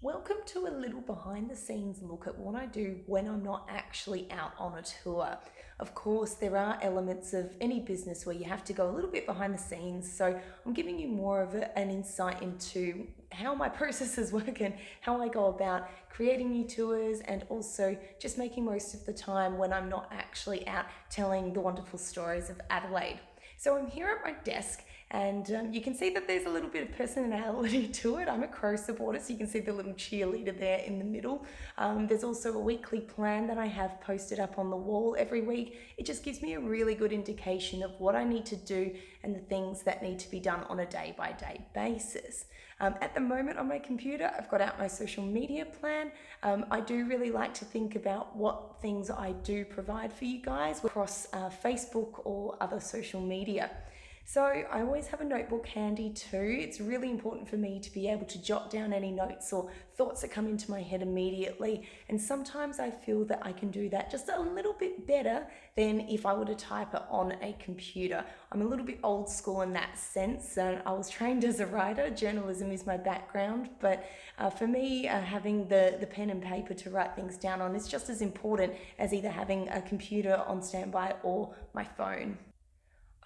Welcome to a little behind the scenes look at what I do when I'm not actually out on a tour. Of course, there are elements of any business where you have to go a little bit behind the scenes, so I'm giving you more of an insight into how my processes work and how I go about creating new tours, and also just making most of the time when I'm not actually out telling the wonderful stories of Adelaide. So I'm here at my desk, and you can see that there's a little bit of personality to it. I'm a crow supporter, so you can see the little cheerleader there in the middle. There's also a weekly plan that I have posted up on the wall every week. It just gives me a really good indication of what I need to do and the things that need to be done on a day-by-day basis. At the moment on my computer, I've got out my social media plan. I do really like to think about what things I do provide for you guys across Facebook or other social media. So I always have a notebook handy too. It's really important for me to be able to jot down any notes or thoughts that come into my head immediately. And sometimes I feel that I can do that just a little bit better than if I were to type it on a computer. I'm a little bit old school in that sense. I was trained as a writer. Journalism is my background, but for me, having the pen and paper to write things down on is just as important as either having a computer on standby or my phone.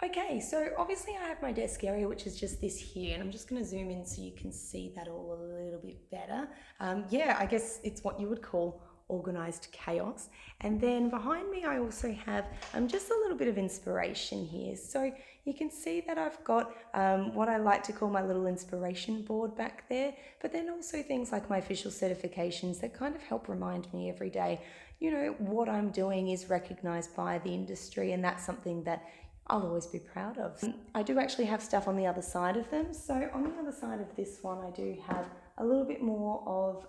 Okay, so obviously I have my desk area, which is just this here, and I'm just going to zoom in so you can see that all a little bit better. Yeah, I guess it's what you would call organized chaos. And then behind me, I also have just a little bit of inspiration here. So you can see that I've got what I like to call my little inspiration board back there, but then also things like my official certifications that kind of help remind me every day, what I'm doing is recognized by the industry, and that's something that I'll always be proud of. I do actually have stuff on the other side of them. So on the other side of this one, I do have a little bit more of,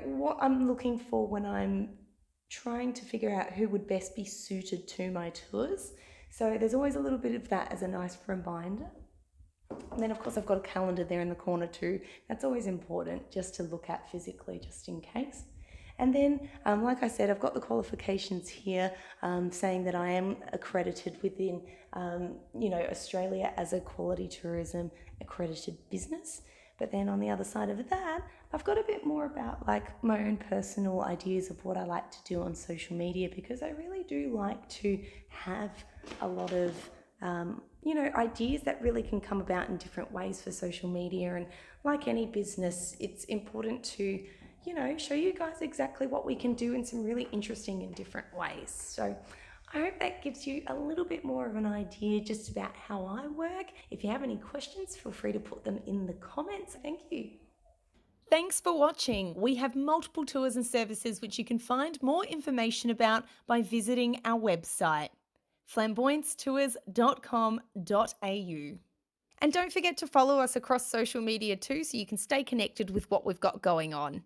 what I'm looking for when I'm trying to figure out who would best be suited to my tours. So there's always a little bit of that as a nice reminder. And then of course I've got a calendar there in the corner too. That's always important just to look at physically, just in case. And then, like I said, I've got the qualifications here saying that I am accredited within, Australia as a quality tourism accredited business. But then on the other side of that, I've got a bit more about like my own personal ideas of what I like to do on social media, because I really do like to have a lot of ideas that really can come about in different ways for social media. And like any business, it's important to show you guys exactly what we can do in some really interesting and different ways. So I hope that gives you a little bit more of an idea just about how I work. If you have any questions, feel free to put them in the comments. Thank you. Thanks for watching. We have multiple tours and services which you can find more information about by visiting our website, flamboyancetours.com.au. And don't forget to follow us across social media too, so you can stay connected with what we've got going on.